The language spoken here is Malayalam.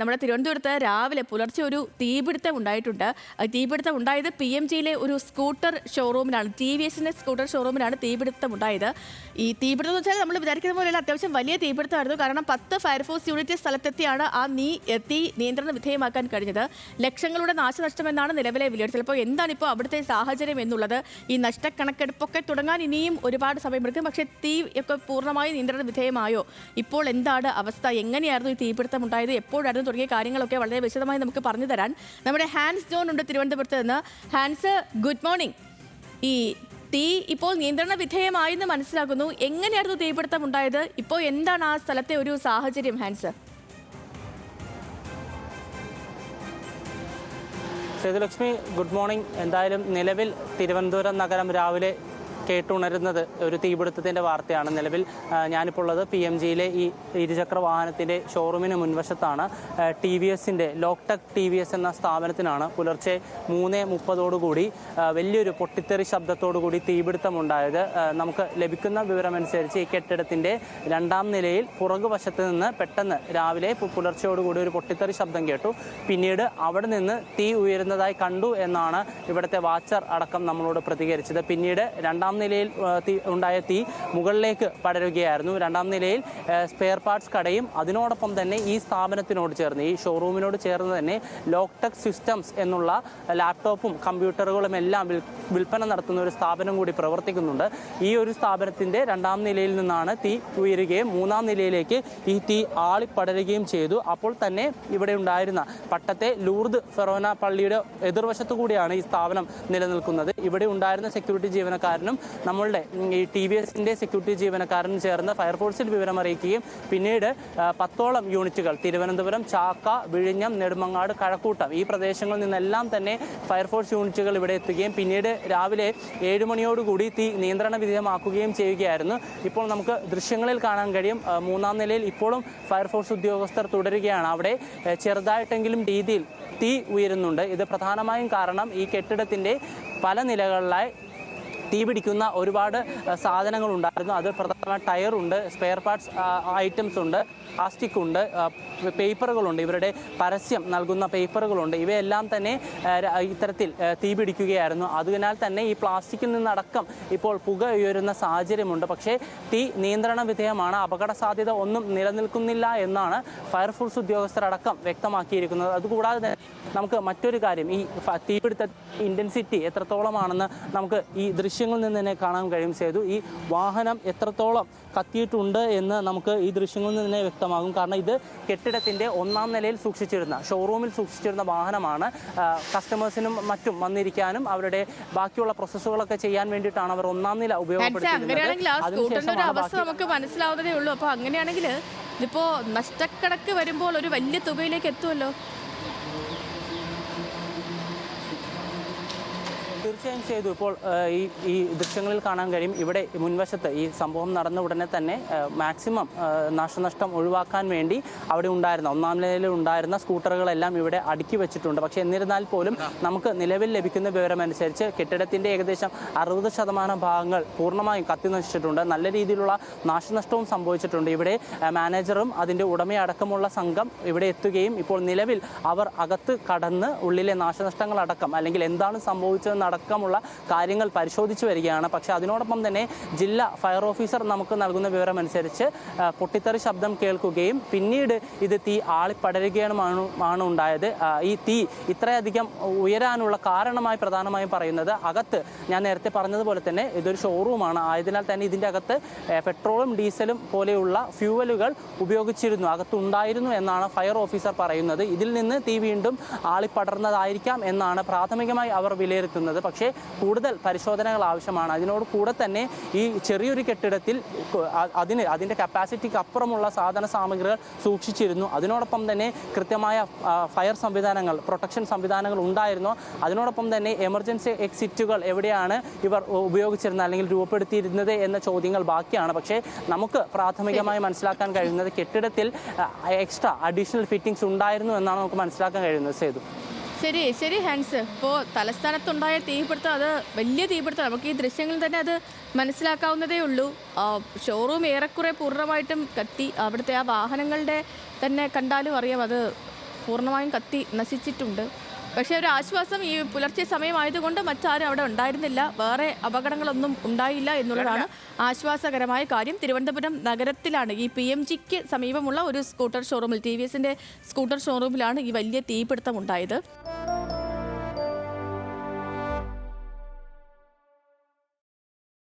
നമ്മുടെ തിരുവനന്തപുരത്ത് രാവിലെ പുലർച്ചെ ഒരു തീപിടുത്തം ഉണ്ടായിട്ടുണ്ട്. തീപിടുത്തം ഉണ്ടായത് PMGയിലെ ഒരു സ്കൂട്ടർ ഷോറൂമിലാണ്. TVSന്റെ സ്കൂട്ടർ ഷോറൂമിലാണ് തീപിടുത്തം ഉണ്ടായത്. ഈ തീപിടുത്തം എന്ന് വെച്ചാൽ നമ്മൾ വിചാരിക്കുന്ന പോലെയുള്ള അത്യാവശ്യം വലിയ തീപിടുത്തമായിരുന്നു. കാരണം 10 ഫയർഫോഴ്സ് യൂണിറ്റ് സ്ഥലത്തെത്തിയാണ് ആ തീ നിയന്ത്രണ വിധേയമാക്കാൻ കഴിഞ്ഞത്. ലക്ഷങ്ങളുടെ നാശനഷ്ടമെന്നാണ് നിലവിലെ വിലയിരുത്തൽ. അപ്പോൾ എന്താണിപ്പോൾ അവിടുത്തെ സാഹചര്യം എന്നുള്ളത്? ഈ നഷ്ടക്കണക്കെടുപ്പൊക്കെ തുടങ്ങാൻ ഇനിയും ഒരുപാട് സമയമെടുക്കും. പക്ഷേ തീ ഒക്കെ പൂർണ്ണമായി നിയന്ത്രണ വിധേയമായോ? ഇപ്പോൾ എന്താണ് അവസ്ഥ? എങ്ങനെയായിരുന്നു ഈ തീപിടുത്തം ഉണ്ടായത്? എപ്പോഴായിരുന്നു തുടങ്ങിയ കാര്യങ്ങളൊക്കെ വളരെ വിശദമായി നമുക്ക് പറഞ്ഞു തരാൻ നമ്മുടെ ഹാൻസ് ജോൺ ഉണ്ട് തിരുവനന്തപുരത്ത് നിന്ന്. Hans, good morning. ഈ തീ ഇപ്പോൾ നിയന്ത്രണ വിധേയമായെന്ന് മനസ്സിലാക്കുന്നു. എങ്ങനെയായിരുന്നു തീപിടുത്തം ഉണ്ടായത്? ഇപ്പോൾ എന്താണ് ആ സ്ഥലത്തെ ഒരു സാഹചര്യം ഹാൻസ്? Sethulakshmi, good morning. എന്തായാലും നിലവിൽ തിരുവനന്തപുരം നഗരം രാവിലെ കേട്ടുണരുന്നത് ഒരു തീപിടുത്തത്തിൻ്റെ വാർത്തയാണ്. നിലവിൽ ഞാനിപ്പോൾ ഉള്ളത് PMGയിലെ ഈ ഇരുചക്ര വാഹനത്തിൻ്റെ ഷോറൂമിന് മുൻവശത്താണ്. TVSൻ്റെ ലോക്ടെക് TVS എന്ന സ്ഥാപനത്തിനാണ് പുലർച്ചെ 3:30 വലിയൊരു പൊട്ടിത്തെറി ശബ്ദത്തോടുകൂടി തീപിടുത്തമുണ്ടായത്. നമുക്ക് ലഭിക്കുന്ന വിവരമനുസരിച്ച് ഈ കെട്ടിടത്തിൻ്റെ 2ാം നിലയിൽ പുറകുവശത്ത് നിന്ന് പെട്ടെന്ന് രാവിലെ പുലർച്ചയോടുകൂടി ഒരു പൊട്ടിത്തെറി ശബ്ദം കേട്ടു. പിന്നീട് അവിടെ നിന്ന് തീ ഉയരുന്നതായി കണ്ടു എന്നാണ് ഇവിടുത്തെ വാച്ചർ അടക്കം നമ്മളോട് പ്രതികരിച്ചത്. പിന്നീട് 2ാം നിലയിൽ ഉണ്ടായ തീ മുകളിലേക്ക് പടരുകയായിരുന്നു. 2ാം നിലയിൽ സ്പെയർ പാർട്സ് കടയും അതിനോടൊപ്പം തന്നെ ഈ സ്ഥാപനത്തിനോട് ചേർന്ന്, ഈ ഷോറൂമിനോട് ചേർന്ന് തന്നെ ലോക്ടെക് സിസ്റ്റംസ് എന്നുള്ള ലാപ്ടോപ്പും കമ്പ്യൂട്ടറുകളും എല്ലാം വിൽപ്പന നടത്തുന്ന ഒരു സ്ഥാപനം കൂടി പ്രവർത്തിക്കുന്നുണ്ട്. ഈ ഒരു സ്ഥാപനത്തിൻ്റെ 2ാം നിലയിൽ നിന്നാണ് തീ ഉയരുകയും 3ാം നിലയിലേക്ക് ഈ തീ ആളിപ്പടരുകയും ചെയ്തു. അപ്പോൾ തന്നെ ഇവിടെ ഉണ്ടായിരുന്ന പട്ടത്തെ ലൂർദ് ഫെറോന പള്ളിയുടെ എതിർവശത്തു കൂടിയാണ് ഈ സ്ഥാപനം നിലനിൽക്കുന്നത്. ഇവിടെ ഉണ്ടായിരുന്ന സെക്യൂരിറ്റി ജീവനക്കാരനും നമ്മളുടെ ഈ TVSൻ്റെ സെക്യൂരിറ്റി ജീവനക്കാരനും ചേർന്ന് ഫയർഫോഴ്സിൽ വിവരമറിയിക്കുകയും പിന്നീട് 10ഓളം യൂണിറ്റുകൾ തിരുവനന്തപുരം, ചാക്ക, വിഴിഞ്ഞം, നെടുമങ്ങാട്, കഴക്കൂട്ടം ഈ പ്രദേശങ്ങളിൽ നിന്നെല്ലാം തന്നെ ഫയർഫോഴ്സ് യൂണിറ്റുകൾ ഇവിടെ എത്തുകയും പിന്നീട് രാവിലെ 7 മണിയോടുകൂടി തീ നിയന്ത്രണ വിധേയമാക്കുകയും ചെയ്യുകയായിരുന്നു. ഇപ്പോൾ നമുക്ക് ദൃശ്യങ്ങളിൽ കാണാൻ കഴിയും 3ാം നിലയിൽ ഇപ്പോഴും ഫയർഫോഴ്സ് ഉദ്യോഗസ്ഥർ തുടരുകയാണ്. അവിടെ ചെറുതായിട്ടെങ്കിലും രീതിയിൽ തീ ഉയരുന്നുണ്ട്. ഇത് പ്രധാനമായും കാരണം ഈ കെട്ടിടത്തിൻ്റെ പല നിലകളിലായി തീ പിടിക്കുന്ന ഒരുപാട് സാധനങ്ങൾ ഉണ്ടായിരുന്നു. അത് പ്രധാനമായി ടയറുണ്ട്, സ്പെയർ പാർട്സ് ഐറ്റംസ് ഉണ്ട്, പ്ലാസ്റ്റിക് ഉണ്ട്, പേപ്പറുകളുണ്ട്, ഇവരുടെ പരസ്യം നൽകുന്ന പേപ്പറുകളുണ്ട്. ഇവയെല്ലാം തന്നെ ഇത്തരത്തിൽ തീ പിടിക്കുകയായിരുന്നു. അതിനാൽ തന്നെ ഈ പ്ലാസ്റ്റിക്കിൽ നിന്നടക്കം ഇപ്പോൾ പുക ഉയരുന്ന സാഹചര്യമുണ്ട്. പക്ഷേ തീ നിയന്ത്രണ വിധേയമാണ്. അപകട സാധ്യത ഒന്നും നിലനിൽക്കുന്നില്ല എന്നാണ് ഫയർഫോഴ്സ് ഉദ്യോഗസ്ഥരടക്കം വ്യക്തമാക്കിയിരിക്കുന്നത്. അതുകൂടാതെ തന്നെ നമുക്ക് മറ്റൊരു കാര്യം, ഈ തീപിടുത്ത ഇൻറ്റൻസിറ്റി എത്രത്തോളമാണെന്ന് നമുക്ക് ഈ ദൃശ്യങ്ങളിൽ നിന്ന് തന്നെ കാണാൻ കഴിയും. ചെയ്തു ഈ വാഹനം എത്രത്തോളം കത്തിയിട്ടുണ്ട് എന്ന് നമുക്ക് ഈ ദൃശ്യങ്ങളിൽ നിന്ന് തന്നെ വ്യക്തമാകും. കാരണം ഇത് കെട്ടിടത്തിൻ്റെ 1ാം നിലയിൽ സൂക്ഷിച്ചിരുന്ന, ഷോറൂമിൽ സൂക്ഷിച്ചിരുന്ന വാഹനമാണ്. കസ്റ്റമേഴ്സിനും മറ്റും വന്നിരിക്കാനും അവരുടെ ബാക്കിയുള്ള പ്രോസസ്സുകളൊക്കെ ചെയ്യാൻ വേണ്ടിയിട്ടാണ് അവർ 1ാം നില ഉപയോഗപ്പെടുത്തിയിരുന്നത്. അവസ്ഥ നമുക്ക് മനസ്സിലാവുന്നതേ ഉള്ളൂ. അപ്പോൾ അങ്ങനെയാണെങ്കിൽ ഇതിപ്പോൾ നഷ്ടക്കണക്ക് വരുമ്പോൾ ഒരു വലിയ തുകയിലേക്ക് എത്തുമല്ലോ. തീർച്ചയായും ചെയ്തു. ഇപ്പോൾ ഈ ദൃശ്യങ്ങളിൽ കാണാൻ കഴിയും ഇവിടെ മുൻവശത്ത് ഈ സംഭവം നടന്ന ഉടനെ തന്നെ മാക്സിമം നാശനഷ്ടം ഒഴിവാക്കാൻ വേണ്ടി അവിടെ ഉണ്ടായിരുന്ന 1ാം നിലയിൽ ഉണ്ടായിരുന്ന സ്കൂട്ടറുകളെല്ലാം ഇവിടെ അടുക്കി വെച്ചിട്ടുണ്ട്. പക്ഷേ എന്നിരുന്നാൽ പോലും നമുക്ക് നിലവിൽ ലഭിക്കുന്ന വിവരമനുസരിച്ച് കെട്ടിടത്തിൻ്റെ ഏകദേശം 60% ഭാഗങ്ങൾ പൂർണ്ണമായും കത്തി നശിച്ചിട്ടുണ്ട്. നല്ല രീതിയിലുള്ള നാശനഷ്ടവും സംഭവിച്ചിട്ടുണ്ട്. ഇവിടെ മാനേജറും അതിൻ്റെ ഉടമയടക്കമുള്ള സംഘം ഇവിടെ എത്തുകയും ഇപ്പോൾ നിലവിൽ അവർ അകത്ത് കടന്ന് ഉള്ളിലെ നാശനഷ്ടങ്ങളടക്കം അല്ലെങ്കിൽ എന്താണ് സംഭവിച്ചതെന്ന് അടക്കമുള്ള കാര്യങ്ങൾ പരിശോധിച്ചു വരികയാണ്. പക്ഷേ അതിനോടൊപ്പം തന്നെ ജില്ലാ ഫയർ ഓഫീസർ നമുക്ക് നൽകുന്ന വിവരമനുസരിച്ച് പൊട്ടിത്തെറി ശബ്ദം കേൾക്കുകയും പിന്നീട് ഇത് തീ ആളിപ്പടരുകയുമാണ് ഉണ്ടായത്. ഈ തീ ഇത്രയധികം ഉയരാനുള്ള കാരണമായി പ്രധാനമായും പറയുന്നത് അകത്ത് ഞാൻ നേരത്തെ പറഞ്ഞതുപോലെ തന്നെ ഇതൊരു ഷോറൂമാണ്. ആയതിനാൽ തന്നെ ഇതിൻ്റെ അകത്ത് പെട്രോളും ഡീസലും പോലെയുള്ള ഫ്യൂവലുകൾ ഉപയോഗിച്ചിരുന്നു, അകത്തുണ്ടായിരുന്നു എന്നാണ് ഫയർ ഓഫീസർ പറയുന്നത്. ഇതിൽ നിന്ന് തീ വീണ്ടും ആളിപ്പടർന്നതായിരിക്കാം എന്നാണ് പ്രാഥമികമായി അവർ വിലയിരുത്തുന്നത്. പക്ഷേ കൂടുതൽ പരിശോധനകൾ ആവശ്യമാണ്. അതിനോട് കൂടെ തന്നെ ഈ ചെറിയൊരു കെട്ടിടത്തിൽ അതിൻ്റെ കപ്പാസിറ്റിക്ക് അപ്പുറമുള്ള സാധന സാമഗ്രികൾ സൂക്ഷിച്ചിരുന്നു. അതിനോടൊപ്പം തന്നെ കൃത്യമായ ഫയർ സംവിധാനങ്ങൾ, പ്രൊട്ടക്ഷൻ സംവിധാനങ്ങൾ ഉണ്ടായിരുന്നു. അതിനോടൊപ്പം തന്നെ എമർജൻസി എക്സിറ്റുകൾ എവിടെയാണ് ഇവർ ഉപയോഗിച്ചിരുന്നത് അല്ലെങ്കിൽ രൂപപ്പെടുത്തിയിരുന്നത് എന്ന ചോദ്യങ്ങൾ ബാക്കിയാണ്. പക്ഷേ നമുക്ക് പ്രാഥമികമായി മനസ്സിലാക്കാൻ കഴിയുന്നത് കെട്ടിടത്തിൽ എക്സ്ട്രാ അഡീഷണൽ ഫിറ്റിംഗ്സ് ഉണ്ടായിരുന്നു എന്നാണ് നമുക്ക് മനസ്സിലാക്കാൻ കഴിയുന്നത്. സേതു, ശരി ശരി ഹാൻസ്. ഇപ്പോൾ തലസ്ഥാനത്തുണ്ടായ തീപിടുത്തം അത് വലിയ തീപിടുത്തം, നമുക്ക് ഈ ദൃശ്യങ്ങളിൽ തന്നെ അത് മനസ്സിലാക്കാവുന്നതേ ഉള്ളൂ. ഷോറൂം ഏറെക്കുറെ പൂർണ്ണമായിട്ടും കത്തി. അവിടുത്തെ ആ വാഹനങ്ങളുടെ തന്നെ കണ്ടാലും അറിയാം അത് പൂർണ്ണമായും കത്തി നശിച്ചിട്ടുണ്ട്. പക്ഷേ ഒരു ആശ്വാസം, ഈ പുലർച്ചെ സമയമായതുകൊണ്ട് മറ്റാരും അവിടെ ഉണ്ടായിരുന്നില്ല, വേറെ അപകടങ്ങളൊന്നും ഉണ്ടായില്ല എന്നുള്ളതാണ് ആശ്വാസകരമായ കാര്യം. തിരുവനന്തപുരം നഗരത്തിലാണ് ഈ PMGക്ക് സമീപമുള്ള ഒരു സ്കൂട്ടർ ഷോറൂമിൽ, TVSന്റെ സ്കൂട്ടർ ഷോറൂമിലാണ് ഈ വലിയ തീപിടുത്തം ഉണ്ടായത്.